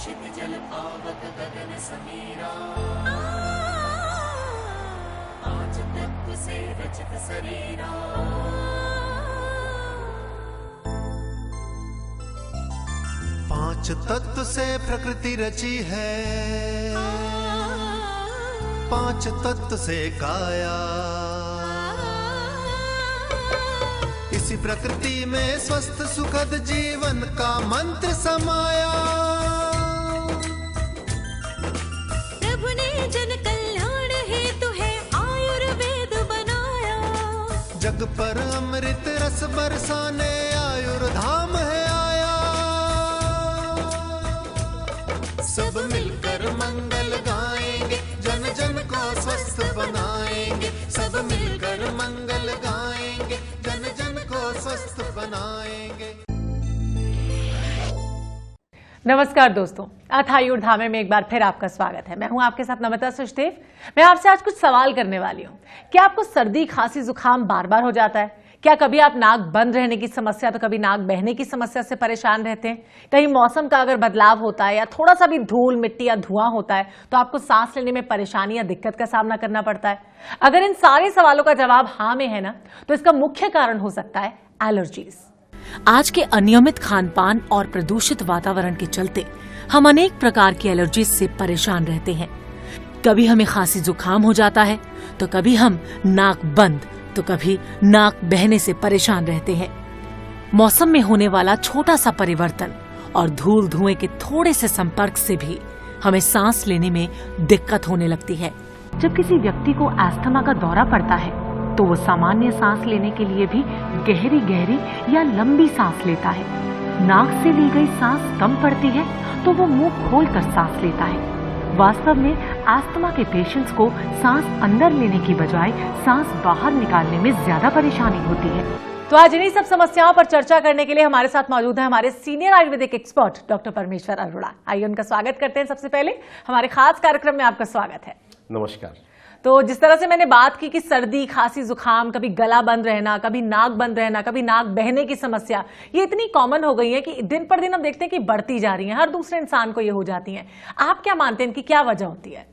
क्षितिजल पावक गगन समीरा, पांच तत्व से रचित शरीरा। पांच तत्व से प्रकृति रची है, पांच तत्व से काया। इसी प्रकृति में स्वस्थ सुखद जीवन का मंत्र समाया। प्रभु ने जन कल्याण हेतु है आयुर्वेद बनाया। जग पर अमृत रस बरसाने आयुर्धाम है आया। सब मिलकर मंगल गाएंगे, जन जन को स्वस्थ बनाएंगे। सब मिलकर मंगल गाएंगे, जन जन को स्वस्थ बनाएंगे। नमस्कार दोस्तों, अथ आयुर्धाम में एक बार फिर आपका स्वागत है। मैं हूं आपके साथ नमिता सचदेव। मैं आपसे आज कुछ सवाल करने वाली हूं। क्या आपको सर्दी खांसी जुकाम बार बार हो जाता है? क्या कभी आप नाक बंद रहने की समस्या तो कभी नाक बहने की समस्या से परेशान रहते हैं? कहीं मौसम का अगर बदलाव होता है या थोड़ा सा भी धूल मिट्टी या धुआं होता है तो आपको सांस लेने में परेशानी या दिक्कत का सामना करना पड़ता है? अगर इन सारे सवालों का जवाब हाँ में है ना, तो इसका मुख्य कारण हो सकता है एलर्जीज। आज के अनियमित खान-पान और प्रदूषित वातावरण के चलते हम अनेक प्रकार की एलर्जीज से परेशान रहते हैं। कभी हमें खांसी जुकाम हो जाता है तो कभी हम नाक बंद तो कभी नाक बहने से परेशान रहते हैं। मौसम में होने वाला छोटा सा परिवर्तन और धूल धुएं के थोड़े से संपर्क से भी हमें सांस लेने में दिक्कत होने लगती है। जब किसी व्यक्ति को अस्थमा का दौरा पड़ता है तो वो सामान्य सांस लेने के लिए भी गहरी गहरी या लंबी सांस लेता है। नाक से ली गई सांस कम पड़ती है तो वो मुंह खोलकर सांस लेता है। वास्तव में अस्थमा के पेशेंट्स को सांस अंदर लेने की बजाय सांस बाहर निकालने में ज्यादा परेशानी होती है। तो आज इन्हीं सब समस्याओं पर चर्चा करने के लिए हमारे साथ मौजूद है हमारे senior Ayurvedic expert doctor Parmeshwar Arora. आइए उनका स्वागत करते हैं। सबसे पहले हमारे खास कार्यक्रम में आपका स्वागत है। नमस्कार। तो जिस तरह से मैंने बात की कि सर्दी खांसी जुकाम, कभी गला बंद रहना, कभी नाक बंद रहना, कभी नाक बहने की समस्या, ये इतनी कॉमन हो गई है कि दिन पर दिन हम देखते हैं कि बढ़ती जा रही है। हर दूसरे इंसान को ये हो जाती है। आप क्या मानते हैं इनकी क्या वजह होती है?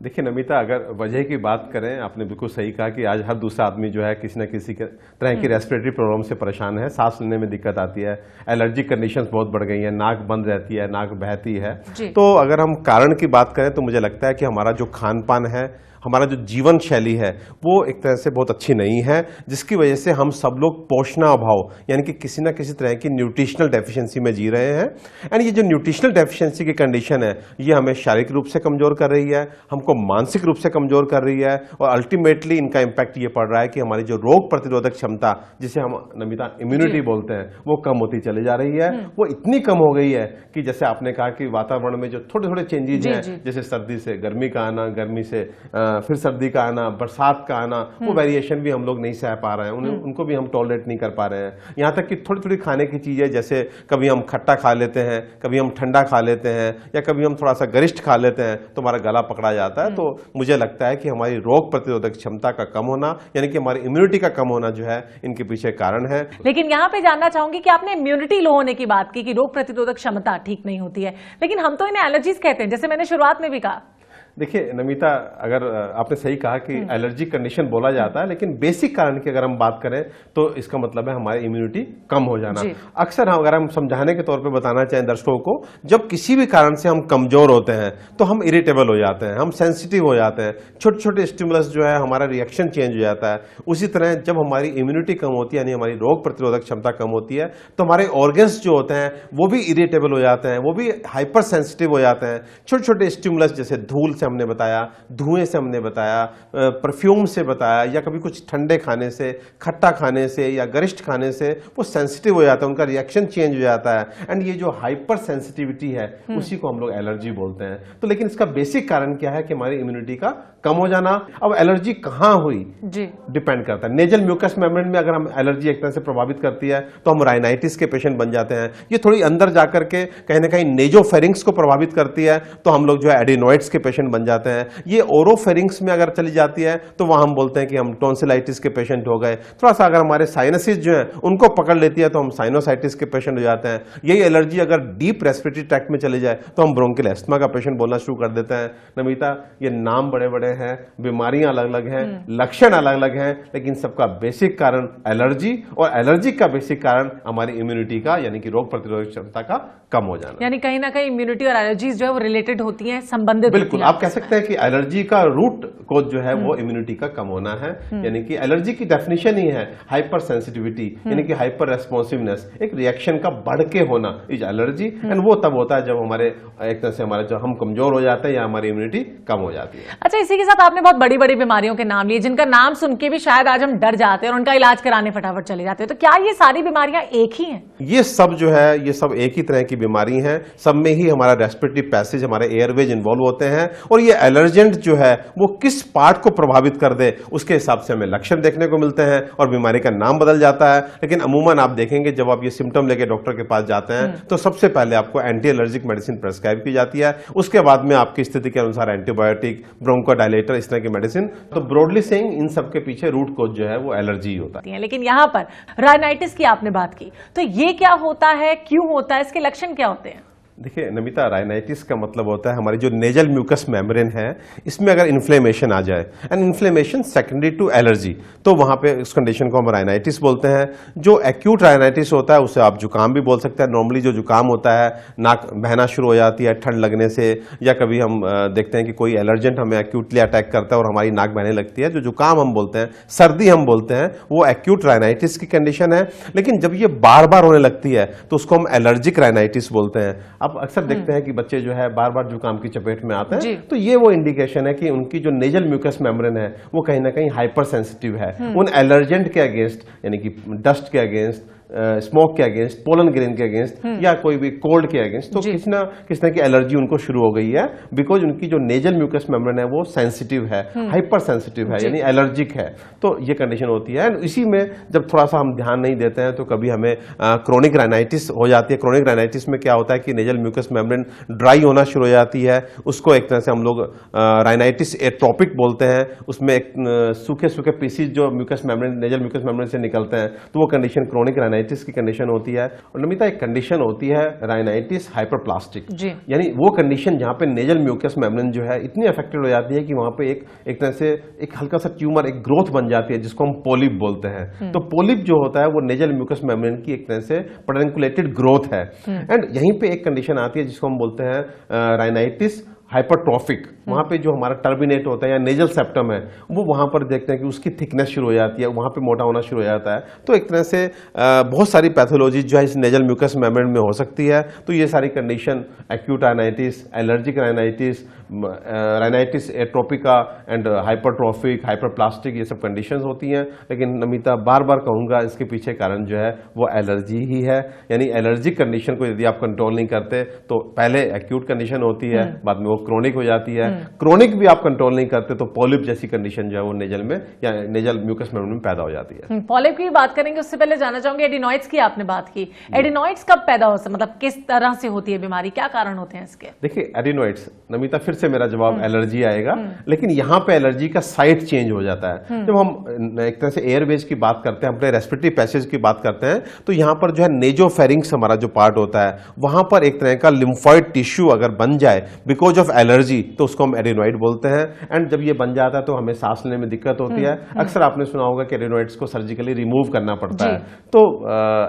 देखिए नमिता, अगर वजह की बात करें, आपने बिल्कुल सही कहा कि आज हर दूसरा आदमी जो है किसी न किसी तरह की रेस्पिरेटरी प्रॉब्लम से परेशान है। सांस लेने में दिक्कत आती है, एलर्जी कंडीशंस बहुत बढ़ गई हैं, नाक बंद रहती है, नाक बहती है। तो अगर हम कारण की बात करें तो मुझे लगता है कि हमारा जो खान पान है, हमारा जो जीवन शैली है, वो एक तरह से बहुत अच्छी नहीं है, जिसकी वजह से हम सब लोग पोषणाभाव यानी कि किसी न किसी तरह की न्यूट्रिशनल डेफिशिएंसी में जी रहे हैं। एंड ये जो न्यूट्रिशनल डेफिशिएंसी की कंडीशन है, ये हमें शारीरिक रूप से कमजोर कर रही है, हमको मानसिक रूप से कमजोर कर रही है, और अल्टीमेटली इनका इम्पैक्ट ये पड़ रहा है कि हमारी जो रोग प्रतिरोधक क्षमता, जिसे हम नमिता इम्यूनिटी बोलते हैं, वो कम होती चली जा रही है। वो इतनी कम हो गई है कि जैसे आपने कहा कि वातावरण में जो थोड़े थोड़े चेंजेस हैं, जैसे सर्दी से गर्मी का आना, गर्मी से फिर सर्दी का आना, बरसात का आना, वो वेरिएशन भी हम लोग नहीं सह पा रहे हैं, उनको भी हम टॉलरेट नहीं कर पा रहे हैं। यहाँ तक कि थोड़ी थोड़ी खाने की चीजें, जैसे कभी हम खट्टा खा लेते हैं, कभी हम ठंडा खा लेते हैं, या कभी हम थोड़ा सा गरिष्ठ खा लेते हैं तो हमारा गला पकड़ा जाता है। तो मुझे लगता है कि हमारी रोग प्रतिरोधक क्षमता का कम होना, यानी कि हमारी इम्यूनिटी का कम होना जो है, इनके पीछे कारण है। लेकिन यहाँ पे जानना चाहूंगी कि आपने इम्यूनिटी लो होने की बात की कि रोग प्रतिरोधक क्षमता ठीक नहीं होती है, लेकिन हम तो इन्हें एलर्जीज कहते हैं, जैसे मैंने शुरुआत में भी कहा। देखिए नमिता, अगर आपने सही कहा कि एलर्जी कंडीशन बोला जाता है, लेकिन बेसिक कारण की अगर हम बात करें तो इसका मतलब है हमारी इम्यूनिटी कम हो जाना। अक्सर अगर हम समझाने के तौर पे बताना चाहें दर्शकों को, जब किसी भी कारण से हम कमजोर होते हैं तो हम इरिटेबल हो जाते हैं, हम सेंसिटिव हो जाते हैं, छोटे छोटे स्टिमुलस जो है हमारा रिएक्शन चेंज हो जाता है। उसी तरह जब हमारी इम्यूनिटी कम होती है, यानी हमारी रोग प्रतिरोधक क्षमता कम होती है, तो हमारे ऑर्गन्स जो होते हैं वो भी इरिटेबल हो जाते हैं, वो भी हाइपर सेंसिटिव हो जाते हैं। छोटे छोटे स्टिमुलस, जैसे धूल से हमने बताया, धुएं से हमने बताया, परफ्यूम से बताया, या कभी कुछ ठंडे खाने से, खट्टा खाने से या गरिष्ठ खाने से वो सेंसिटिव हो जाता है, उनका रिएक्शन चेंज हो जाता है। एंड ये जो हाइपर सेंसिटिविटी है, उसी को हम लोग एलर्जी बोलते हैं। तो लेकिन इसका बेसिक कारण क्या है कि हमारी इम्यूनिटी का कम हो जाना। अब एलर्जी कहाँ हुई जी, डिपेंड करता है। नेजल म्यूकस मेम्ब्रेन में अगर हम एलर्जी एक तरह से प्रभावित करती है तो हम राइनाइटिस के पेशेंट बन जाते हैं। ये थोड़ी अंदर जाकर के कहीं ना कहीं नेजोफेरिंग्स को प्रभावित करती है तो हम लोग जो है एडिनोइड्स के पेशेंट बन जाते हैं। ये ओरोफेरिंग्स में अगर चली जाती है तो वहां हम बोलते हैं कि हम टॉन्सिलाइटिस के पेशेंट हो गए। थोड़ा सा अगर हमारे साइनसिस जो है उनको पकड़ लेती है तो हम साइनोसाइटिस के पेशेंट हो जाते हैं। यही एलर्जी अगर डीप रेस्पिरेटरी ट्रैक्ट में चली जाए तो हम ब्रोंकियल एस्थमा का पेशेंट बोलना शुरू कर देते हैं। नमिता, ये नाम बड़े बड़े हैं, बीमारियां अलग अलग हैं, लक्षण अलग अलग हैं, लेकिन सबका बेसिक कारण एलर्जी, और एलर्जी का बेसिक कारण हमारी इम्यूनिटी का यानी कि रोग प्रतिरोधक क्षमता का कम हो जाना। यानी कहीं ना कहीं इम्यूनिटी और एलर्जीज जो है वो रिलेटेड होती हैं, संबंधित बिल्कुल, होती हैं। आप कह सकते हैं कि एलर्जी का रूट कोज जो है वो इम्यूनिटी का कम होना है। यानी कि एलर्जी की डेफिनेशन ही है हाइपर सेंसिटिविटी, यानी कि हाइपर रेस्पॉन्सिवनेस, एक रिएक्शन का बढ़ के होना इज एलर्जी। एंड वो तब होता है जब हमारे एक तरह से हमारे जो हम कमजोर हो जाते हैं या हमारी इम्यूनिटी कम हो जाती है। अच्छा, इसी के साथ आपने बहुत बड़ी बड़ी बीमारियों के नाम लिए जिनका नाम सुन के भी शायद आज हम डर जाते हैं और उनका इलाज कराने फटाफट चले जाते हैं। तो क्या ये सारी बीमारियां एक ही हैं? ये सब जो है ये सब एक ही तरह की बीमारी हैं। सब में ही हमारा रेस्पिरेटरी पैसेज, हमारे एयरवेज इन्वॉल्व होते हैं, और ये एलर्जेंट जो है वो किस पार्ट को प्रभावित कर दे उसके हिसाब से हमें लक्षण देखने को मिलते हैं और बीमारी का नाम बदल जाता है। लेकिन अमूमन आप देखेंगे जब आप ये सिम्टम लेके डॉक्टर के पास जाते हैं तो सबसे पहले आपको एंटी एलर्जिक मेडिसिन प्रेस्क्राइब की जाती है। उसके बाद में आपकी स्थिति के अनुसार एंटीबायोटिक, ब्रोंकोडायलेटर, इस तरह की मेडिसिन। तो ब्रॉडली सेइंग इन सब के पीछे रूट कोज जो है वो एलर्जी होता है। लेकिन यहाँ पर राइनाइटिस की आपने बात की, तो ये क्या होता है, क्यों होता है, इसके लक्षण क्या होते हैं? देखिए नमिता, राइनाइटिस का मतलब होता है हमारी जो नेजल म्यूकस मेम्ब्रेन है इसमें अगर इन्फ्लेमेशन आ जाए, and inflammation secondary to allergy, तो वहां पे उस कंडीशन को हम राइनाइटिस बोलते हैं। जो एक्यूट राइनाइटिस होता है उसे आप जुकाम भी बोल सकते हैं। नॉर्मली जो जुकाम होता है, नाक बहना शुरू हो जाती है ठंड लगने से, या कभी हम देखते हैं कि कोई एलर्जेंट हमें एक्यूटली अटैक करता है और हमारी नाक बहने लगती है, जो जुकाम हम बोलते हैं, सर्दी हम बोलते हैं, वो एक्यूट राइनाइटिस की कंडीशन है। लेकिन जब ये बार बार होने लगती है तो उसको हम एलर्जिक राइनाइटिस बोलते हैं। आप अक्सर देखते हैं कि बच्चे जो है बार बार जुकाम की चपेट में आते हैं, तो ये वो इंडिकेशन है कि उनकी जो नेजल म्यूकस मेम्ब्रेन है वो कहीं ना कहीं हाइपर सेंसिटिव है उन एलर्जेंट के अगेंस्ट, यानी कि डस्ट के अगेंस्ट, स्मोक के अगेंस्ट, पोलन ग्रेन के अगेंस्ट, या कोई भी कोल्ड के अगेंस्ट। तो किस तरह की एलर्जी उनको शुरू हो गई है, बिकॉज उनकी जो नेजल म्यूकस मेम्ब्रेन है वो सेंसिटिव है, हाइपर सेंसिटिव है, यानी एलर्जिक है। तो ये कंडीशन होती है। इसी में जब थोड़ा सा हम ध्यान नहीं देते हैं तो कभी हमें क्रोनिक राइनाइटिस हो जाती है। क्रोनिक राइनाइटिस में क्या होता है कि नेजल म्यूकस मेम्ब्रेन ड्राई होना शुरू हो जाती है। उसको एक तरह से हम लोग राइनाइटिस एट्रोपिक बोलते हैं। उसमें एक सूखे सूखे पीसीज जो mucus membrane, nasal mucus membrane से निकलते हैं, तो वो कंडीशन क्रोनिक राइनाइटिस की कंडीशन होती है। और नमिता, एक कंडीशन होती है राइनाइटिस हाइपरप्लास्टिक, यानी वो कंडीशन जहां पे नेजल म्यूकस मेम्ब्रेन जो है इतनी अफेक्टेड हो जाती है कि वहां पे एक तरह से एक हल्का सा ट्यूमर, एक ग्रोथ बन जाती है जिसको हम पोलिप बोलते हैं। तो पोलिप जो होता है वो नेजल म्यूकस मेम्ब्रेन की एक तरह से पेडुंकुलेटेड ग्रोथ है। एंड यहीं पे एक कंडीशन आती है जिसको हम बोलते हैं राइनाइटिस हाइपरट्रॉफिक। वहां पे जो हमारा टर्बिनेट होता है या नेजल सेप्टम है वो वहां पर देखते हैं कि उसकी थिकनेस शुरू हो जाती है, वहां पे मोटा होना शुरू हो जाता है। तो एक तरह से बहुत सारी पैथोलॉजी जो है इस नेजल म्यूकस मेम्ब्रेन में हो सकती है। तो ये सारी condition acute rhinitis, allergic rhinitis, rhinitis atrophica and hypertrophic, hyperplastic, ये सब कंडीशंस होती हैं। लेकिन नमिता, बार बार कहूंगा इसके पीछे कारण जो है वो एलर्जी ही है। यानी एलर्जिक कंडीशन को यदि आप कंट्रोल नहीं करते तो पहले एक्यूट कंडीशन होती है, बाद में वो क्रोनिक हो जाती है। क्रोनिक भी आप कंट्रोल नहीं करते तो पॉलिप जैसी कंडीशन जो है वो नेजल में या नेजल म्यूकस मेम्ब्रेन में पैदा हो जाती है। पॉलिप की बात करेंगे उससे पहले जानना चाहूंगी, एडिनॉइड्स की आपने बात की, एडिनॉइड्स कब पैदा हो सकते, मतलब किस तरह से होती है बीमारी, क्या कारण होते हैं इसके? देखिए एडिनॉइड्स, नमिता फिर से मेरा जवाब एलर्जी आएगा, लेकिन यहाँ पे एलर्जी का साइट चेंज हो जाता है। जब हम एक तरह से एयरवेज की बात करते हैं, अपने रेस्पिरेटरी पैसेज की बात करते हैं, तो यहाँ पर जो है नेजोफेरिंग्स हमारा जो पार्ट होता है वहां पर एक तरह का लिम्फॉइड टिश्यू अगर बन जाए बिकॉज ऑफ एलर्जी तो उसको हम एडिनॉइड बोलते हैं। एंड जब ये बन जाता है तो हमें सांस लेने में दिक्कत होती है। अक्सर आपने सुना होगा कि एडिनॉइड्स को सर्जिकली रिमूव करना पड़ता है। तो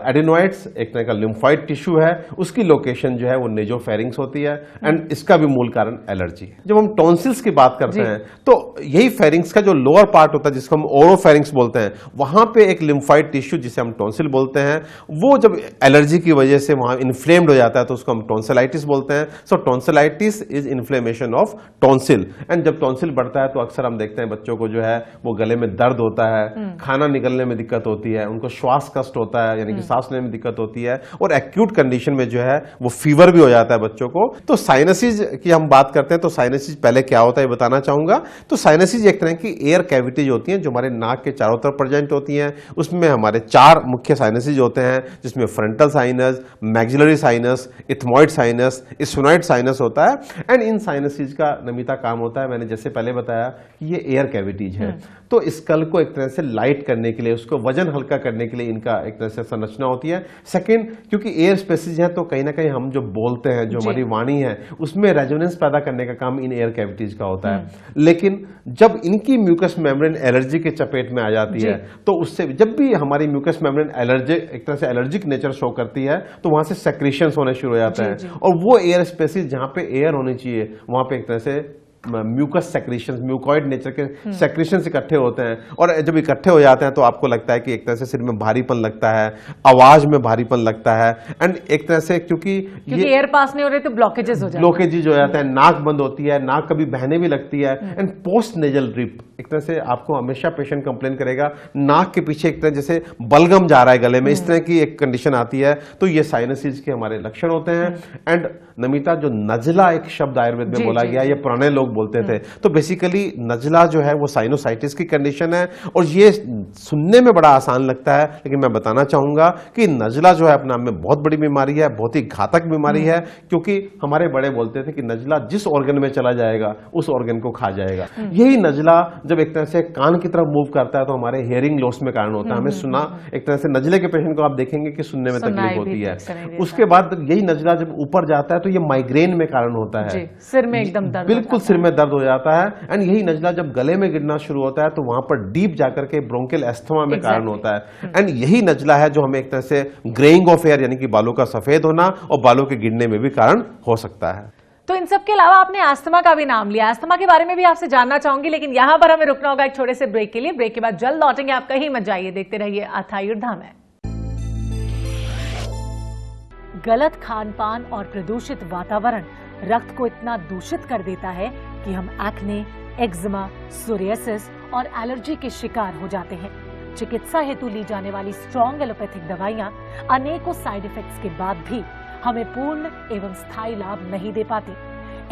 एडिनॉइड्स एक तरह का लिम्फॉइड टिश्यू है, उसकी लोकेशन जो है वो नेजोफेरिंग्स होती है, एंड इसका भी मूल कारण एलर्जी है। जब हम टॉन्सिल्स की बात करते हैं तो यही फेरिंग्स का जो लोअर पार्ट होता है जिसको हम ओरोफेरिंग्स बोलते हैं, वहां पे एक लिम्फॉइड टिश्यू जिसे हम टॉन्सिल बोलते हैं, वो जब एलर्जी की वजह से वहां इन्फ्लेम्ड हो जाता है तो उसको हम टॉन्सिलाइटिस बोलते हैं। So tonsillitis is inflammation of tonsil. And जब टॉन्सिल बढ़ता है तो अक्सर हम देखते हैं बच्चों को जो है वो गले में दर्द होता है, खाना निकलने में दिक्कत होती है, उनको श्वास कष्ट होता है, यानी कि सांस लेने में दिक्कत होती है, और एक्यूट कंडीशन में जो है वो फीवर भी हो जाता है बच्चों को। तो साइनसिस की हम बात करते हैं तो साइनसिस पहले क्या होता है ये बताना चाहूंगा। तो साइनसिस एक तरह की एयर कैविटीज होती हैं जो हमारे नाक के चारों तरफ प्रेजेंट होती हैं। उसमें हमारे 4 मुख्य साइनसिस होते हैं, जिसमें frontal sinus, maxillary sinus, ethmoid sinus, sphenoid sinus होता है। एंड इन साइनसिस का नमिता काम होता है, मैंने जैसे पहले बताया कि ये एयर कैविटीज है, तो स्कल को एक तरह से लाइट करने के लिए, उसको वजन हल्का करने के लिए इनका एक तरह से संरचना होती है। सेकंड, क्योंकि एयर स्पेसेस हैं तो कहीं ना कहीं हम जो बोलते हैं, जो हमारी वाणी है, उसमें रेजोनेंस पैदा करने का काम इन एयर कैविटीज का होता है। लेकिन जब इनकी म्यूकस मेम्ब्रेन एलर्जी के चपेट में आ जाती है, तो उससे जब भी हमारी म्यूकस मेम्ब्रेन एलर्जी एक तरह से एलर्जिक नेचर शो करती है, तो वहां से सेक्रेशंस होने शुरू हो जाते हैं, और वो एयर स्पेसेस जहां पे एयर होनी चाहिए वहां पे एक तरह से म्यूकस सेक्रेशंस, म्यूकॉइड नेचर के सेक्रेशंस इकट्ठे होते हैं। और जब इकट्ठे हो जाते हैं तो आपको लगता है कि एक तरह से सिर में भारीपन लगता है, आवाज में भारीपन लगता है, एंड एक तरह से क्योंकि ये एयर पास नहीं हो रहे तो ब्लॉकेजेस हो जाते हैं, ब्लॉकेजेस हो जाते हैं, नाक बंद होती है, नाक कभी बहने भी लगती है। एंड पोस्ट नेजल ड्रिप, एक तरह से आपको हमेशा पेशेंट कंप्लेन करेगा नाक के पीछे एक तरह जैसे बलगम जा रहा है गले में, इस तरह की एक कंडीशन आती है। तो ये साइनसिस के हमारे लक्षण होते हैं। एंड नमिता, जो नजला एक शब्द आयुर्वेद में बोला गया, ये पुराने लोग बोलते थे, तो बेसिकली नजला जो है वो साइनोसाइटिस की कंडीशन है। और ये सुनने में बड़ा आसान लगता है, लेकिन मैं बताना चाहूंगा कि नजला जो है अपने आप में बहुत बड़ी बीमारी है, बहुत ही घातक बीमारी है। क्योंकि हमारे बड़े बोलते थे कि नजला जिस ऑर्गन में चला जाएगा उस ऑर्गन को खा जाएगा। यही नजला जब एक तरह से कान की तरफ मूव करता है तो हमारे हियरिंग लॉस में कारण होता है। हमें सुना, एक तरह से नजले के पेशेंट को आप देखेंगे कि सुनने में तकलीफ होती है। उसके बाद यही नजला जब ऊपर जाता है तो ये माइग्रेन में कारण होता है, सिर में एकदम दर्द, बिल्कुल सिर में दर्द हो जाता है। एंड यही नजला जब गले में गिरना शुरू होता है तो वहां पर डीप जाकर के ब्रोंकियल एस्थमा में कारण होता है। एंड यही नजला है जो हमें एक तरह से ग्रेइंग ऑफ हेयर, यानी कि बालों का सफेद होना और बालों के गिरने में भी कारण हो सकता है। तो इन सब के अलावा आपने अस्थमा का भी नाम लिया, अस्थमा के बारे में भी आपसे जानना चाहूंगी, लेकिन यहां पर हमें रुकना होगा एक छोटे से ब्रेक के लिए। ब्रेक के बाद जल्द लौटेंगे, आप कहीं मत जाइए, देखते रहिए अथायुर्धा में। गलत खान-पान और प्रदूषित वातावरण रक्त को इतना दूषित कर देता है कि हम एक्ने, एक्जिमा, सोरियासिस और एलर्जी के शिकार हो जाते हैं। चिकित्सा हेतु ली जाने वाली स्ट्रॉन्ग एलोपैथिक दवाइयां अनेकों साइड इफेक्ट्स के बाद भी हमें पूर्ण एवं स्थायी लाभ नहीं दे पाती।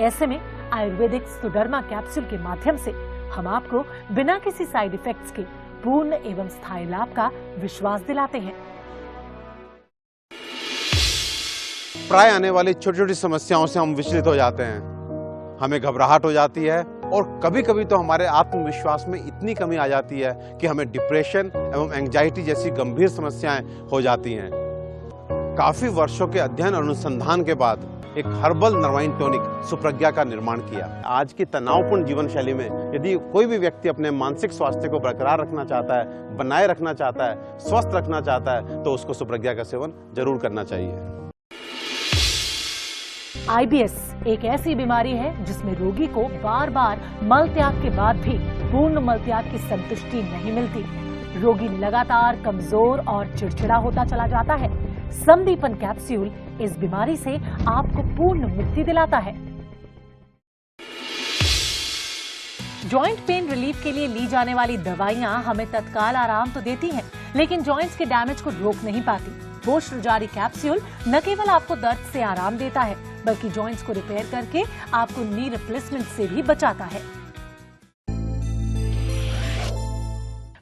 ऐसे में आयुर्वेदिक सुडर्मा कैप्सूल के माध्यम से हम आपको बिना किसी साइड इफेक्ट्स के पूर्ण एवं स्थायी लाभ का विश्वास दिलाते हैं। प्राय आने वाली छोटी छोटी समस्याओं से हम विचलित हो जाते हैं, हमें घबराहट हो जाती है, और कभी कभी तो हमारे आत्मविश्वास में इतनी कमी आ जाती है कि हमें डिप्रेशन एवं एंजाइटी जैसी गंभीर समस्याएं हो जाती हैं। काफी वर्षों के अध्ययन और अनुसंधान के बाद एक हर्बल नर्वाइन टॉनिक सुप्रज्ञा का निर्माण किया। आज की तनावपूर्ण जीवन शैली में यदि कोई भी व्यक्ति अपने मानसिक स्वास्थ्य को बरकरार रखना चाहता है, बनाए रखना चाहता है, स्वस्थ रखना चाहता है, तो उसको सुप्रज्ञा का सेवन जरूर करना चाहिए। आईबीएस एक ऐसी बीमारी है जिसमें रोगी को बार बार मल त्याग के बाद भी पूर्ण मल त्याग की संतुष्टि नहीं मिलती। रोगी लगातार कमजोर और चिड़चिड़ा होता चला जाता है। संदीपन कैप्सूल इस बीमारी से आपको पूर्ण मुक्ति दिलाता है। जॉइंट पेन रिलीफ के लिए ली जाने वाली दवाइयां हमें तत्काल आराम तो देती हैं, लेकिन जॉइंट्स के डैमेज को रोक नहीं पाती। पोस्टरजारी कैप्सूल न केवल आपको दर्द से आराम देता है, बल्कि जॉइंट्स को रिपेयर करके आपको नी रिप्लेसमेंट से भी बचाता है।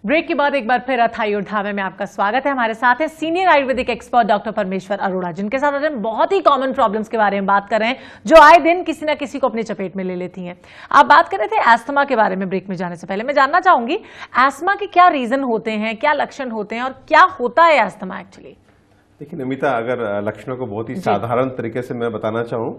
ब्रेक के बाद एक बार फिर अथायुर्धा में आपका स्वागत है। हमारे साथ है senior Ayurvedic expert doctor Parmeshwar Arora, जिनके साथ हम बहुत ही कॉमन प्रॉब्लम्स के बारे में बात कर रहे हैं जो आए दिन किसी ना किसी को अपनी चपेट में ले लेती हैं। आप बात कर रहे थे एस्थमा के बारे में। ब्रेक में जाने से पहले मैं जानना चाहूंगी एस्थमा के क्या रीजन होते हैं, क्या लक्षण होते हैं और क्या होता है एस्थमा एक्चुअली? देखिए नमिता, अगर लक्षणों को बहुत ही साधारण तरीके से मैं बताना चाहूं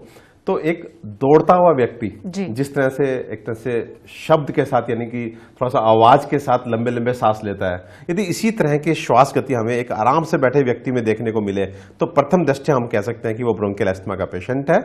तो एक दौड़ता हुआ व्यक्ति जिस तरह से एक तरह से शब्द के साथ, यानी कि थोड़ा सा आवाज के साथ लंबे लंबे सांस लेता है, यदि इसी तरह की श्वास गति हमें एक आराम से बैठे व्यक्ति में देखने को मिले तो प्रथम दृष्टया हम कह सकते हैं कि वो ब्रोंकियल एस्थमा का पेशेंट है।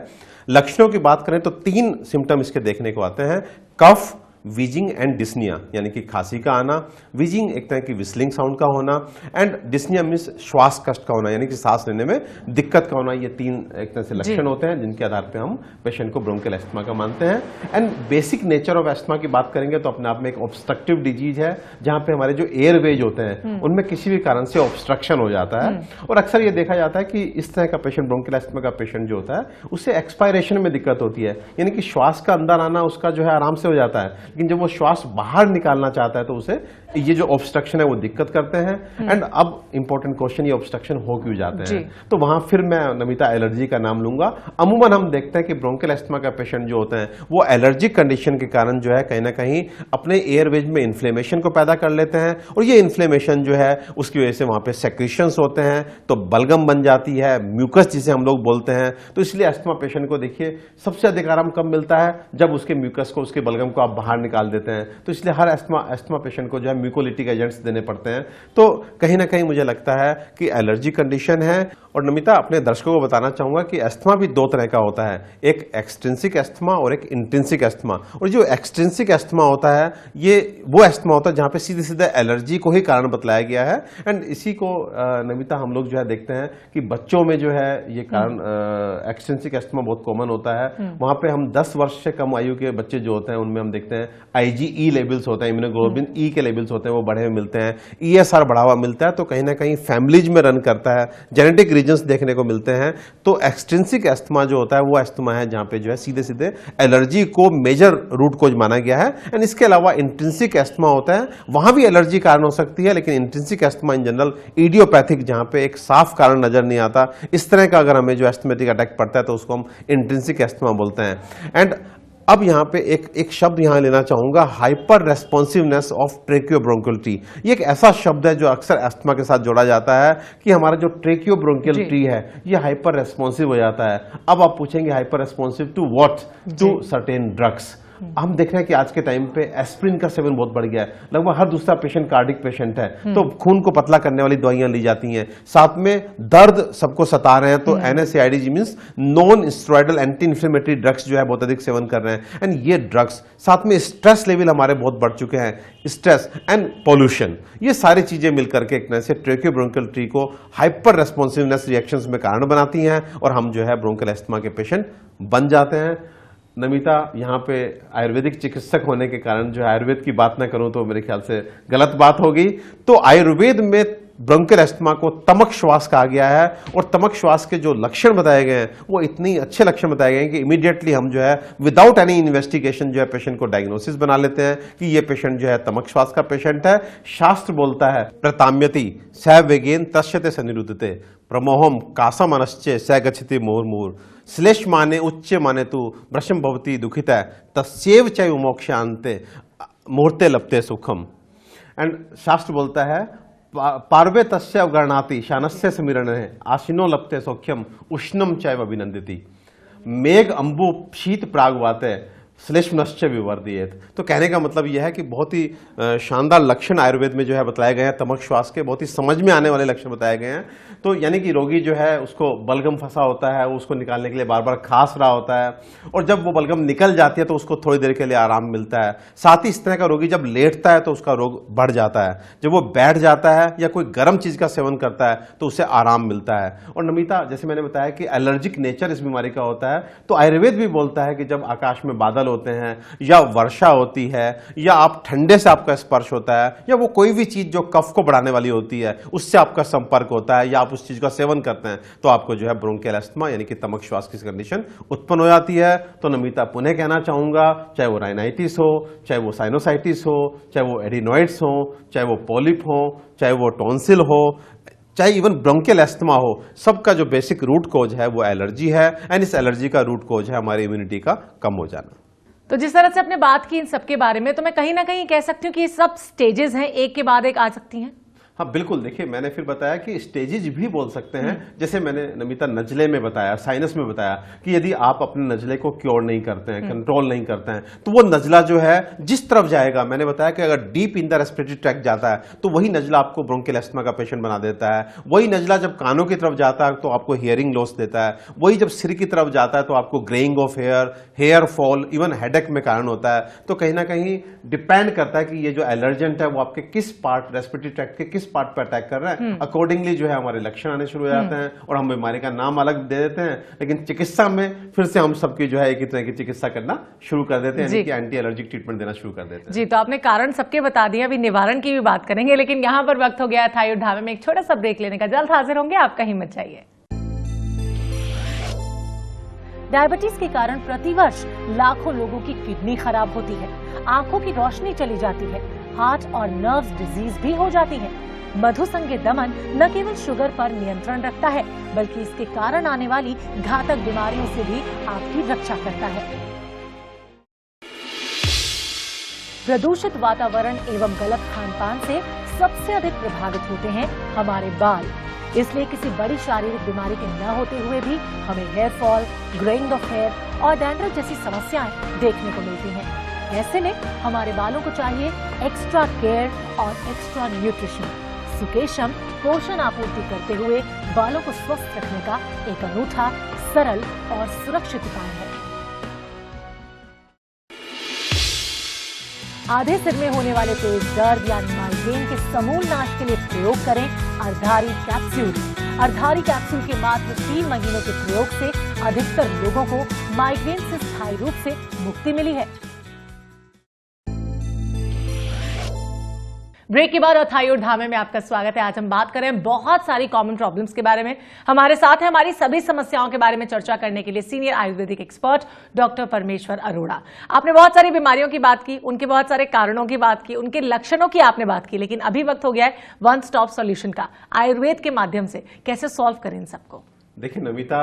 लक्षणों की बात करें तो 3 सिम्टम इसके देखने को आते हैं। कफ, वीजिंग एंड डिस्निया, यानी कि खांसी का आना, वीजिंग एक तरह की विस्लिंग साउंड का होना, एंड डिस्निया मीन्स श्वास कष्ट का होना, यानी कि सांस लेने में दिक्कत का होना। ये 3 एक तरह से लक्षण होते हैं जिनके आधार पर हम पेशेंट को ब्रोंकियल एस्थमा का मानते हैं। And basic nature of asthma की बात करेंगे तो अपने आप में एक ऑब्स्ट्रक्टिव डिजीज है, जहां पे हमारे जो एयरवेज होते हैं उनमें किसी भी कारण से ऑब्स्ट्रक्शन हो जाता है। और अक्सर ये देखा जाता है कि इस तरह का पेशेंट, ब्रोंकियल एस्थमा का पेशेंट जो होता है उससे एक्सपायरेशन में दिक्कत होती है, यानी कि श्वास का अंदर आना उसका जो है आराम से हो जाता है, लेकिन जब वो श्वास बाहर निकालना चाहता है तो उसे ये जो ऑब्स्ट्रक्शन है वो दिक्कत करते हैं। एंड अब इंपॉर्टेंट क्वेश्चन, ये ऑब्स्ट्रक्शन हो क्यों जाते हैं? तो वहां फिर मैं नमिता एलर्जी का नाम लूंगा। अमूमन हम देखते हैं कि ब्रोंकियल एस्थमा का पेशेंट जो होते हैं वो एलर्जिक कंडीशन के कारण जो है कहीं ना कहीं अपने एयरवेज में इन्फ्लेमेशन को पैदा कर लेते हैं, और ये इन्फ्लेमेशन जो है उसकी वजह से वहां पे सेक्रेशंस होते हैं, तो बलगम बन जाती है, म्यूकस जिसे हम लोग बोलते हैं। तो इसलिए एस्थमा पेशेंट को देखिए सबसे अधिक आराम कब मिलता है? जब उसके म्यूकस को, उसके बलगम को आप बाहर निकाल देते हैं। तो इसलिए हर एस्थमा पेशेंट को जो है म्यूकोलिटिक एजेंट्स देने पड़ते हैं। तो कहीं ना कहीं मुझे लगता है कि एलर्जी कंडीशन है। और नमिता, अपने दर्शकों को बताना चाहूंगा कि एस्थमा भी 2 तरह का होता है, एक एक्सट्रिंसिक एस्थमा और एक इंट्रिंसिक एस्थमा। और जो एक्सट्रिंसिक एस्थमा होता है ये वो एस्थमा होता है जहां पे सीधे सीधे एलर्जी को ही कारण बतलाया गया है। एंड इसी को नमिता हम लोग जो है देखते हैं कि बच्चों में जो है ये कारण एक्सट्रिंसिक एस्थमा बहुत कॉमन होता है। वहां पे हम 10 वर्ष से कम आयु के बच्चे जो होते हैं उनमें हम देखते हैं IgE लेवल्स होते हैं, इम्यूनोग्लोबिन E के लेवल्स होते हैं, वो बढ़े हुए मिलते हैं, ESR बढ़ा हुआ मिलता है। तो कहीं ना कहीं फैमिलीज में रन करता है, जेनेटिक रीजन्स देखने को मिलते हैं। तो एक्सट्रिंसिक एस्थमा जो होता है वो एस्थमा है जहां पे जो है सीधे सीधे एलर्जी को मेजर रूट कोज माना गया है। एंड इसके अलावा इंट्रिंसिक एस्थमा होता है, वहां भी एलर्जी कारण हो सकती है, लेकिन intrinsic asthma in general idiopathic, जहां पे एक साफ कारण नजर नहीं आता, इस तरह का अगर हमें जो एस्थमेटिक अटैक पड़ता है तो उसको हम इंट्रिंसिक एस्थमा बोलते हैं। एंड अब यहाँ पे एक शब्द यहाँ लेना चाहूंगा, हाइपर रेस्पॉन्सिवनेस ऑफ ट्रेकियोब्रोंकियल ट्री। ये एक ऐसा शब्द है जो अक्सर एस्थमा के साथ जोड़ा जाता है कि हमारा जो ट्रेकियोब्रोंकियल ट्री है ये हाइपर रेस्पॉन्सिव हो जाता है। अब आप पूछेंगे hyper responsive to what? To certain drugs. हम देख रहे हैं कि आज के टाइम पे एस्प्रिन का सेवन बहुत बढ़ गया है, लगभग हर दूसरा पेशेंट कार्डिक पेशेंट है, तो खून को पतला करने वाली दवाइयां ली जाती हैं, साथ में दर्द सबको सता रहे हैं, तो NSAID means non steroidal anti inflammatory drugs जो है बहुत अधिक सेवन कर रहे हैं। एंड ये ड्रग्स साथ में स्ट्रेस लेवल हमारे बहुत बढ़ चुके हैं, स्ट्रेस एंड पॉल्यूशन, ये सारी चीजें मिलकर के एक तरह से ट्रेकियोब्रोंकियल ट्री को हाइपर रेस्पॉन्सिवनेस रिएक्शंस में कारण बनाती हैं और हम जो है ब्रोंकियल एस्थमा के पेशेंट बन जाते हैं। नमिता, यहाँ पे आयुर्वेदिक चिकित्सक होने के कारण जो आयुर्वेद की बात ना करूं तो मेरे ख्याल से गलत बात होगी। तो आयुर्वेद में ब्रोंकियल एस्थमा को तमक श्वास कहा गया है, और तमक श्वास के जो लक्षण बताए गए हैं वो इतनी अच्छे लक्षण बताए गए हैं कि इमीडिएटली हम जो है विदाउट एनी इन्वेस्टिगेशन जो है पेशेंट को डायग्नोसिस बना लेते हैं कि ये पेशेंट जो है तमक श्वास का पेशेंट है। शास्त्र बोलता है प्रताम्यति स वेगेन तस्यते सनिरुद्धते प्रमोहम कासमनश्चे स गच्छति मुहुर्मुहुर् श्लेष माने उच्च माने तु वृषम भवति दुखिता तस्यैव च मोक्षान्ते मुहूर्ते लप्ते सुखम। एंड शास्त्र बोलता है पार्वे तस्य अवगणाति शानस्य समीरण है आशिनो लप्ते सौख्यम उष्णम चैव अभिनंदिति मेघ अंबु शीत प्रागवाते श्लेष्मश्च विवर्धियेत। तो कहने का मतलब यह है कि बहुत ही शानदार लक्षण आयुर्वेद में जो है बतलाए गए हैं तमक श्वास के, बहुत ही समझ में आने वाले लक्षण बताए गए हैं। तो यानी कि रोगी जो है उसको बलगम फंसा होता है, उसको निकालने के लिए बार बार खांस रहा होता है, और जब वो बलगम निकल जाती है तो उसको थोड़ी देर के लिए आराम मिलता है। साथ ही इस तरह का रोगी जब लेटता है तो उसका रोग बढ़ जाता है, जब वो बैठ जाता है या कोई गर्म चीज का सेवन करता है तो उसे आराम मिलता है। और नमिता, जैसे मैंने बताया कि एलर्जिक नेचर इस बीमारी का होता है, तो आयुर्वेद भी बोलता है कि जब आकाश में बादल होते हैं या वर्षा होती है या आप ठंडे से आपका स्पर्श होता है या वो कोई भी चीज जो कफ को बढ़ाने वाली होती है उससे आपका संपर्क होता है या आप उस चीज का सेवन करते हैं तो आपको जो है ब्रोंकियल एस्थमा यानी कि तमक श्वास की कंडीशन उत्पन्न हो जाती है। तो नमिता, पुनः कहना चाहूंगा, चाहे वो राइनाइटिस हो, चाहे वो साइनोसाइटिस हो, चाहे वो एडिनॉइड्स हो, चाहे वो पॉलिप हो, चाहे वो टॉन्सिल हो, चाहे इवन ब्रोंकियल एस्थमा हो, सबका जो बेसिक रूट कोज है वो एलर्जी है। एंड इस एलर्जी का रूट कोज है हमारी इम्यूनिटी का कम हो जाना। तो जिस तरह से आपने बात की इन सब के बारे में, तो मैं कहीं ना कहीं कह सकती हूँ कि ये सब स्टेजेस हैं, एक के बाद एक आ सकती हैं। हाँ बिल्कुल, देखिए मैंने फिर बताया कि स्टेजेज भी बोल सकते हैं। जैसे मैंने नमिता नजले में बताया, साइनस में बताया कि यदि आप अपने नजले को क्योर नहीं करते हैं, कंट्रोल नहीं करते हैं, तो वो नजला जो है जिस तरफ जाएगा, मैंने बताया कि अगर deep in the respiratory tract जाता है तो वही नजला आपको ब्रोंकियल अस्थमा का पेशेंट बना देता है। वही नजला जब कानों की तरफ जाता है तो आपको हियरिंग लॉस देता है। वही जब सिर की तरफ जाता है तो आपको greying of hair, hair fall, even headache में कारण होता है। तो कहीं ना कहीं डिपेंड करता है कि ये जो एलर्जेंट है वो आपके किस पार्ट, रेस्पिरेटरी ट्रैक्ट के किस पार्ट पर अटैक कर रहा है। अकॉर्डिंगली जो है हमारे लक्षण आने शुरू हो जाते हैं और हम बीमारी का नाम अलग दे देते हैं, लेकिन चिकित्सा में फिर से हम सबकी जो है एक ही तरह की चिकित्सा करना शुरू कर देते हैं, यानी कि एंटी एलर्जिक ट्रीटमेंट देना शुरू कर देते हैं। जी, तो आपने कारण सबके बता दिए, अभी निवारण की भी बात करेंगे, लेकिन यहाँ पर वक्त हो गया है थाई ढाबे में एक छोटा सा ब्रेक लेने का। जल्द हाजिर होंगे, आपका हिम्मत चाहिए। डायबिटीज के कारण प्रतिवर्ष लाखों लोगों की किडनी खराब होती है, आंखों की रोशनी चली जाती है, हार्ट और नर्व्स डिजीज भी हो जाती है। मधुसंज्ञ दमन न केवल शुगर पर नियंत्रण रखता है, बल्कि इसके कारण आने वाली घातक बीमारियों से भी आपकी रक्षा करता है। प्रदूषित वातावरण एवं गलत खान-पान से सबसे अधिक प्रभावित होते हैं हमारे बाल। इसलिए किसी बड़ी शारीरिक बीमारी के न होते हुए भी हमें hair fall, greying of hair और डैंड्रफ जैसी समस्याएं देखने को मिलती हैं। ऐसे में हमारे बालों को चाहिए एक्स्ट्रा केयर और एक्स्ट्रा न्यूट्रिशन। सुकेशम पोषण आपूर्ति करते हुए बालों को स्वस्थ रखने का एक अनूठा, सरल और सुरक्षित उपाय है। आधे सिर में होने वाले तेज दर्द यानी माइग्रेन के समूल नाश के लिए प्रयोग करें अर्धारी कैप्सूल। अर्धारी कैप्सूल के मात्र 3 महीनों के प्रयोग से अधिकतर लोगों को माइग्रेन से स्थायी रूप से मुक्ति मिली है। ब्रेक के बाद अथाई और धामे में आपका स्वागत है। आज हम बात करें बहुत सारी कॉमन प्रॉब्लम्स के बारे में। हमारे साथ है हमारी सभी समस्याओं के बारे में चर्चा करने के लिए senior Ayurvedic expert doctor Parmeshwar Arora. आपने बहुत सारी बीमारियों की बात की, उनके बहुत सारे कारणों की बात की, उनके लक्षणों की आपने बात की, लेकिन अभी वक्त हो गया है वन स्टॉप सॉल्यूशन का। आयुर्वेद के माध्यम से कैसे सॉल्व करें इन सबको। देखिए नमिता,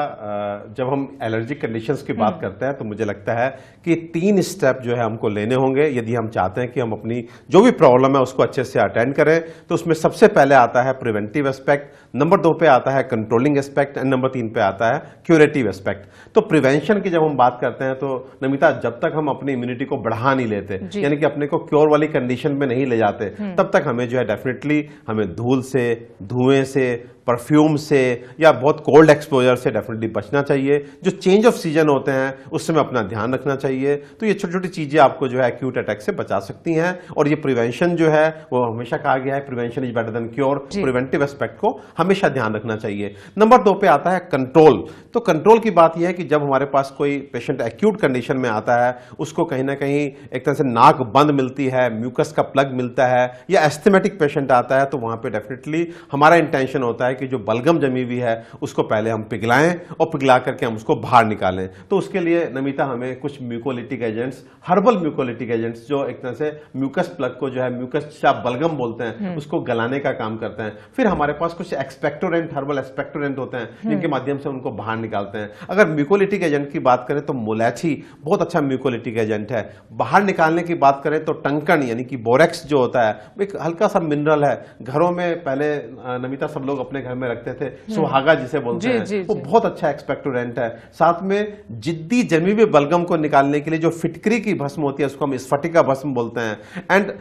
जब हम एलर्जिक कंडीशंस की बात करते हैं तो मुझे लगता है कि 3 स्टेप जो है हमको लेने होंगे यदि हम चाहते हैं कि हम अपनी जो भी प्रॉब्लम है उसको अच्छे से अटेंड करें। तो उसमें सबसे पहले आता है प्रिवेंटिव एस्पेक्ट, नंबर 2 पे आता है कंट्रोलिंग एस्पेक्ट एंड नंबर 3 पे आता है क्यूरेटिव एस्पेक्ट। तो प्रिवेंशन की जब हम बात करते हैं तो नमिता, जब तक हम अपनी इम्यूनिटी को बढ़ा नहीं लेते, यानी कि अपने को क्योर वाली कंडीशन में नहीं ले जाते, तब तक हमें जो है डेफिनेटली हमें धूल से, धुएं से, परफ्यूम से या बहुत कोल्ड एक्सपोजर से डेफिनेटली बचना चाहिए। जो चेंज ऑफ सीजन होते हैं उस समय अपना ध्यान रखना चाहिए। तो ये छोटी छोटी चीजें आपको जो है एक्यूट अटैक से बचा सकती हैं। और ये प्रिवेंशन जो है वो हमेशा कहा गया है prevention is better than cure. Preventive aspect को हमेशा ध्यान रखना चाहिए। नंबर 2 पे आता है कंट्रोल। तो कंट्रोल की बात यह है कि जब हमारे पास कोई पेशेंट एक्यूट कंडीशन में आता है, उसको कहीं ना कहीं एक तरह से नाक बंद मिलती है, म्यूकस का प्लग मिलता है, या एस्थमेटिक पेशेंट आता है, तो वहां पे डेफिनेटली हमारा इंटेंशन होता है कि जो बलगम जमी हुई है उसको पहले हम पिघलाएं और पिघला करके हम उसको बाहर निकालें। तो उसके लिए नमिता हमें कुछ mucolytic agents, herbal mucolytic agents, जो एक तरह से म्यूकस प्लग को जो है म्यूकस चाप बलगम बोलते हैं, उसको गलाने का काम करते हैं। फिर हमारे पास कुछ एक्सपेक्टोरेंट, हर्बल एक्सपेक्टोरेंट होते हैं जिनके माध्यम से उनको बाहर निकालते हैं। अगर म्यूकोलिटिक एजेंट की बात करें तो मुलैठी बहुत अच्छा म्यूकोलिटिक एजेंट है। बाहर निकालने की बात करें तो टंकन यानी कि बोरेक्स जो होता है, एक हल्का सा मिनरल है। घरों में पहले नमिता सब लोग अपने घर में रखते थे, सुहागा जिसे बोलते हैं, वो बहुत अच्छा एक्सपेक्टोरेंट है। साथ में जिद्दी जमी हुई बलगम को निकालने के लिए जो फिटकरी की भस्म होती है उसको हम स्फटिका भस्म बोलते हैं। एंड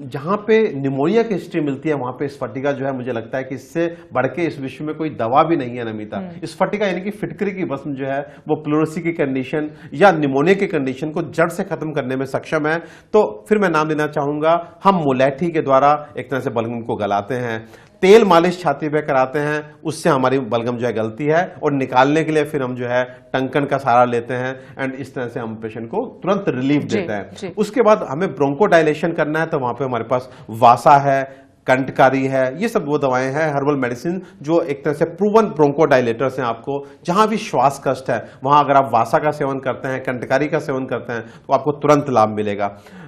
जहां पे निमोनिया की हिस्ट्री मिलती है वहां पे स्फटिका जो है, मुझे लगता है कि इससे बढ़ के इस विश्व में कोई दवा भी नहीं है नमिता। स्फटिका यानी कि फिटकरी की भस्म जो है वो प्लूरसी की कंडीशन या निमोनिया की कंडीशन को जड़ से खत्म करने में सक्षम है। तो फिर मैं नाम देना चाहूंगा, हम मुलैठी के द्वारा एक तरह से बलगम को गलाते हैं। तेल मालिश छाती पे कराते हैं, उससे हमारी बलगम जो है गलती है, और निकालने के लिए फिर हम जो है टंकन का सहारा लेते हैं एंड इस तरह से हम पेशेंट को तुरंत रिलीफ देते हैं। उसके बाद हमें ब्रोंकोडायलेशन करना है तो वहां पे हमारे पास वासा है, कंटकारी है, ये सब वो दवाएं हैं हर्बल मेडिसिन जो एक तरह से प्रूवन ब्रोंकोडायलेटर्स हैं। आपको जहां भी श्वास कष्ट है वहां अगर आप वासा का सेवन करते हैं, कंटकारी का सेवन करते हैं तो आपको तुरंत लाभ मिलेगा।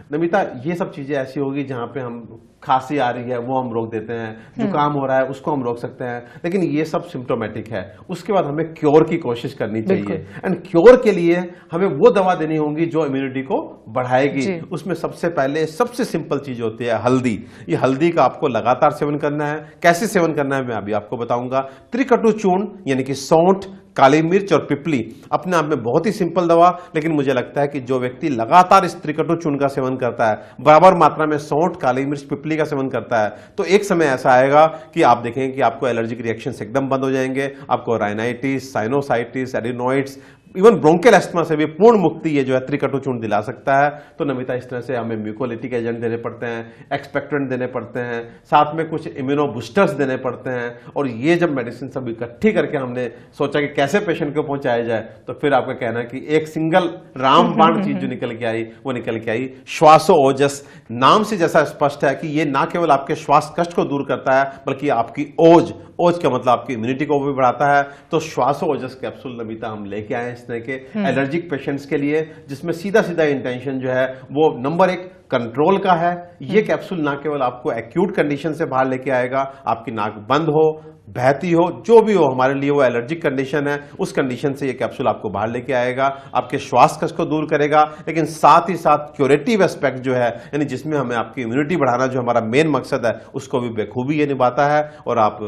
नमिता, ये सब चीजें ऐसी होगी जहां पे हम खांसी आ रही है वो हम रोक देते हैं, जुकाम हो रहा है उसको हम रोक सकते हैं, लेकिन ये सब सिम्टोमेटिक है। उसके बाद हमें क्योर की कोशिश करनी चाहिए, एंड क्योर के लिए हमें वो दवा देनी होगी जो इम्यूनिटी को बढ़ाएगी। उसमें सबसे पहले सबसे सिंपल चीज होती है हल्दी। ये हल्दी का आपको लगातार सेवन करना है। कैसे सेवन करना है मैं अभी आपको बताऊंगा। त्रिकटु चूर्ण यानी कि सौंठ, काली मिर्च और पिपली अपने आप में बहुत ही सिंपल दवा, लेकिन मुझे लगता है कि जो व्यक्ति लगातार इस त्रिकटु चूर्ण का सेवन करता है, बराबर मात्रा में सौंठ, काली मिर्च, पिपली का सेवन करता है, तो एक समय ऐसा आएगा कि आप देखेंगे कि आपको एलर्जिक रिएक्शंस एकदम बंद हो जाएंगे। आपको rhinitis, sinusitis, adenoids, even bronchial asthma से भी पूर्ण मुक्ति ये जो है त्रिकटु चूर्ण दिला सकता है। तो नमिता, इस तरह से हमें म्यूकोलिटिक एजेंट देने पड़ते हैं, एक्सपेक्टेंट देने पड़ते हैं, साथ में कुछ इम्यूनो बूस्टर्स देने पड़ते हैं। और ये जब मेडिसिन सब इकट्ठी करके हमने सोचा कि कैसे पेशेंट को पहुंचाया जाए, तो फिर आपका कहना है कि एक सिंगल रामबाण चीज जो निकल के आई वो निकल के आई श्वासोओजस। नाम से जैसा स्पष्ट है कि ये ना केवल आपके श्वास कष्ट को दूर करता है बल्कि आपकी ओज का मतलब आपकी इम्यूनिटी को भी बढ़ाता है। तो श्वासोओजस कैप्सूल नमिता हम लेके आए इस तरह के एलर्जिक पेशेंट्स के लिए, जिसमें सीधा सीधा इंटेंशन जो है वो नंबर 1 कंट्रोल का है। ये कैप्सूल ना केवल आपको एक्यूट कंडीशन से बाहर लेके आएगा, आपकी नाक बंद हो, बहती हो, जो भी हो, हमारे लिए वो एलर्जिक कंडीशन है, उस कंडीशन से ये कैप्सूल आपको बाहर लेके आएगा, आपके श्वास कष्ट को दूर करेगा, लेकिन साथ ही साथ क्यूरेटिव एस्पेक्ट जो है, यानी जिसमें हमें आपकी इम्यूनिटी बढ़ाना जो हमारा मेन मकसद है, उसको भी बेखूबी ये निभाता है। और आप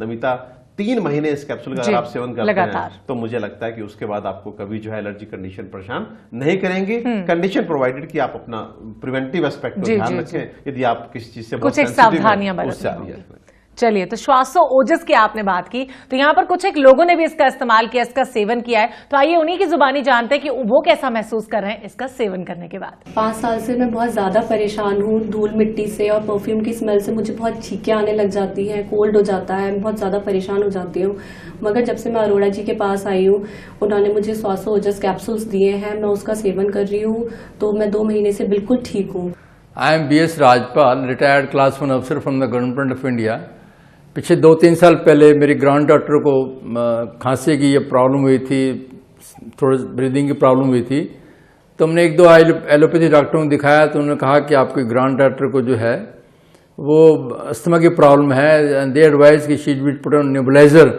नमिता 3 महीने इस कैप्सूल का अगर आप सेवन करते हैं तो मुझे लगता है कि उसके बाद आपको कभी जो है एलर्जी कंडीशन परेशान नहीं करेंगी, कंडीशन प्रोवाइडेड कि आप अपना प्रिवेंटिव एस्पेक्ट को ध्यान रखें। यदि आप किसी चीज से कुछ एक सावधानियां बरतें। चलिए, तो श्वासोओजस की आपने बात की, तो यहाँ पर कुछ एक लोगों ने भी इसका इस्तेमाल किया, इसका सेवन किया है, तो आइए उन्हीं की जुबानी जानते हैं कि वो कैसा महसूस कर रहे हैं इसका सेवन करने के बाद। 5 साल से मैं बहुत ज्यादा परेशान हूँ धूल मिट्टी से, और परफ्यूम की स्मेल से मुझे बहुत छींकें आने लग जाती है, कोल्ड हो जाता है, मैं बहुत ज्यादा परेशान हो जाती हूँ। मगर जब से मैं अरोड़ा जी के पास आई हूँ, उन्होंने मुझे श्वासोओजस कैप्सूल्स दिए हैं, मैं उसका सेवन कर रही हूँ, तो मैं 2 महीने से बिल्कुल ठीक हूँ। I am BS Rajpal, retired class 1 अफसर from the government of India. पिछले 2-3 साल पहले मेरी ग्रैंड डॉटर को खांसी की ये प्रॉब्लम हुई थी, थोड़ा ब्रीदिंग की प्रॉब्लम हुई थी, तो हमने 1-2 एलोपैथी डॉक्टरों को दिखाया, तो उन्होंने कहा कि आपकी ग्रैंड डॉटर को जो है वो अस्थमा की प्रॉब्लम है, एंड दे एडवाइज कि she will put on nebuliser.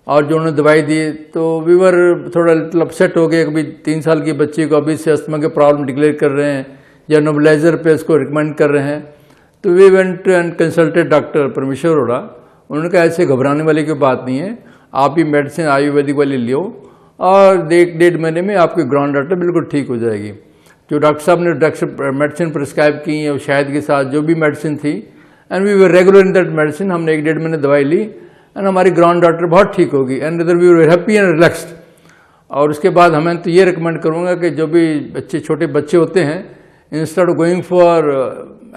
और जो उन्होंने दवाई दी तो वी वर थोड़ा अपसेट हो गए, कभी 3 साल की बच्ची को अभी से अस्थमा की प्रॉब्लम डिक्लेयर कर रहे हैं या नेबुलाइजर पे उसको रिकमेंड कर रहे हैं। तो we went and consulted doctor Parmeshwar Arora. उन्होंने कहा ऐसे घबराने वाली कोई बात नहीं है, आप ही मेडिसिन आयुर्वेदिक वाली लियो और 1-1.5 महीने में आपकी ग्रैंड डॉटर बिल्कुल ठीक हो जाएगी। जो डॉक्टर साहब ने मेडिसिन प्रिस्क्राइब की है, शहद के साथ जो भी मेडिसिन थी, and we were regular in that medicine. हमने 1-1.5 महीने दवाई ली एंड हमारी ग्रैंड डॉटर बहुत ठीक होगी, and we were happy and relaxed. और उसके बाद हमें तो ये रिकमेंड करूँगा कि जो भी छोटे बच्चे होते हैं, instead of going for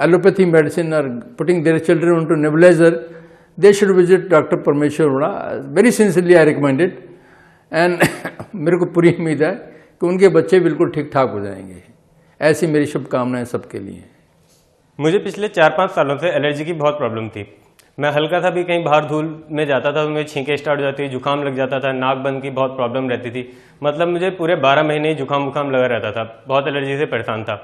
allopathy medicine और putting their children on to nebulizer, they should visit Dr. Parmeshwar Arora. Very sincerely I recommend it, and मेरे को पूरी उम्मीद है कि उनके बच्चे बिल्कुल ठीक ठाक हो जाएंगे। ऐसी मेरी शुभकामनाएं सबके लिए। मुझे पिछले 4-5 सालों से एलर्जी की बहुत प्रॉब्लम थी। मैं हल्का सा भी कहीं बाहर धूल में जाता था तो मुझे छींकें स्टार्ट हो जाती, जुकाम लग जाता था, नाक बंद की बहुत प्रॉब्लम रहती थी। मतलब मुझे पूरे 12 महीने ही जुकाम लगा रहता था, बहुत एलर्जी से परेशान था।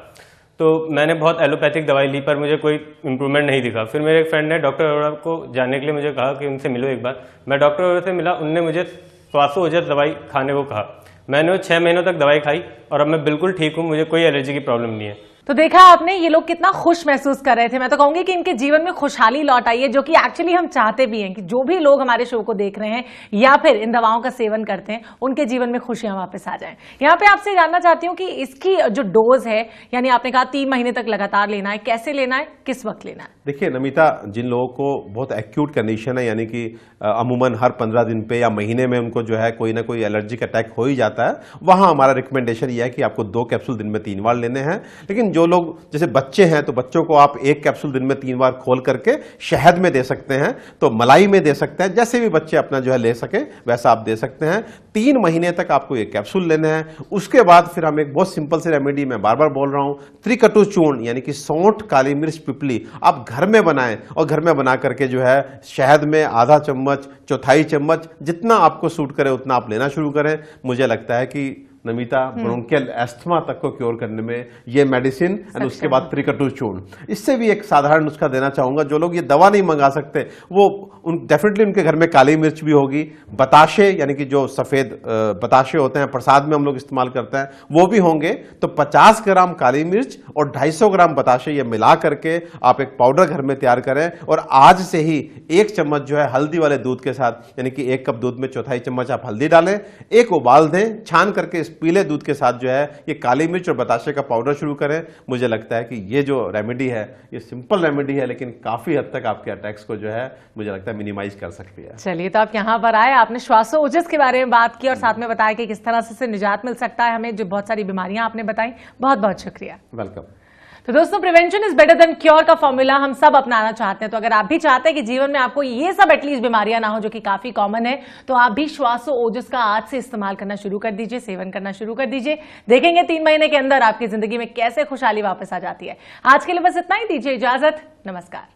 तो मैंने बहुत एलोपैथिक दवाई ली पर मुझे कोई इम्प्रूवमेंट नहीं दिखा। फिर मेरे एक फ्रेंड ने डॉक्टर अरोड़ा को जानने के लिए मुझे कहा कि उनसे मिलो एक बार। मैं डॉक्टर अरोड़ा से मिला, उनने मुझे श्वासोओजस दवाई खाने को कहा। मैंने वो 6 महीनों तक दवाई खाई और अब मैं बिल्कुल ठीक हूँ, मुझे कोई एलर्जी की प्रॉब्लम नहीं है। तो देखा आपने, ये लोग कितना खुश महसूस कर रहे थे। मैं तो कहूंगी कि इनके जीवन में खुशहाली लौट आई है, जो कि एक्चुअली हम चाहते भी हैं कि जो भी लोग हमारे शो को देख रहे हैं या फिर इन दवाओं का सेवन करते हैं, उनके जीवन में खुशियां वापस आ जाएं। यहाँ पे आपसे जानना चाहती हूँ कि इसकी जो डोज है, यानी आपने कहा 3 महीने तक लगातार लेना है, कैसे लेना है, किस वक्त लेना है? देखिए नमिता, जिन लोगों को बहुत एक्यूट कंडीशन है, यानी कि अमूमन हर 15 दिन पे या महीने में उनको जो है कोई ना कोई एलर्जिक अटैक हो ही जाता है, वहां हमारा रिकमेंडेशन यह है कि आपको 2 कैप्सूल दिन में 3 बार लेने हैं। लेकिन जो लोग जैसे बच्चे हैं, तो बच्चों को आप 1 कैप्सूल दिन में 3 बार खोल करके शहद में दे सकते हैं, तो मलाई में दे सकते हैं, जैसे भी बच्चे अपना जो है ले सके वैसा आप दे सकते हैं। 3 महीने तक आपको ये कैप्सूल लेने हैं। उसके बाद फिर हम एक बहुत सिंपल सी रेमेडी, मैं बार बार बोल रहा हूं, त्रिकटु चूर्ण यानी कि सौंठ, काली मिर्च, पिपली आप घर में बनाएं और घर में बना करके जो है शहद में आधा चम्मच, चौथाई चम्मच, जितना आपको सूट करे उतना आप लेना शुरू करें। मुझे लगता है कि नमिता, ब्रोंकियल एस्थमा तक को क्योर करने में ये मेडिसिन एंड उसके बाद त्रिकटु चूर्ण। इससे भी एक साधारण नुस्खा देना चाहूंगा, जो लोग ये दवा नहीं मंगा सकते वो डेफिनेटली उनके घर में काली मिर्च भी होगी, बताशे यानी कि जो सफेद बताशे होते हैं प्रसाद में हम लोग इस्तेमाल करते हैं वो भी होंगे। तो 50 ग्राम काली मिर्च और 250 ग्राम बताशे ये मिला करके आप एक पाउडर घर में तैयार करें और आज से ही 1 चम्मच जो है हल्दी वाले दूध के साथ, यानी कि 1 कप दूध में 1/4 चम्मच आप हल्दी डालें, एक उबाल दें, छान करके इस पीले दूध के साथ जो है ये काली मिर्च और बताशे का पाउडर शुरू करें। मुझे लगता है कि ये जो रेमेडी है ये सिंपल रेमेडी है लेकिन काफी हद तक आपके अटैक्स को जो है मुझे लगता है मिनिमाइज कर सकती है। चलिए, तो आप यहाँ पर आए, आपने श्वासोच्छ्वास के बारे में बात की और साथ में बताया कि किस तरह से निजात मिल सकता है हमें, जो बहुत सारी बीमारियां आपने बताई। बहुत बहुत शुक्रिया। वेलकम। तो दोस्तों, prevention is better than cure का फॉर्मूला हम सब अपनाना चाहते हैं। तो अगर आप भी चाहते हैं कि जीवन में आपको ये सब एटलीस्ट बीमारियां ना हो जो कि काफी कॉमन है, तो आप भी श्वासोच्छ्वास का आज से इस्तेमाल करना शुरू कर दीजिए, सेवन करना शुरू कर दीजिए। देखेंगे 3 महीने के अंदर आपकी जिंदगी में कैसे खुशहाली वापस आ जाती है। आज के लिए बस इतना ही, दीजिए इजाजत, नमस्कार।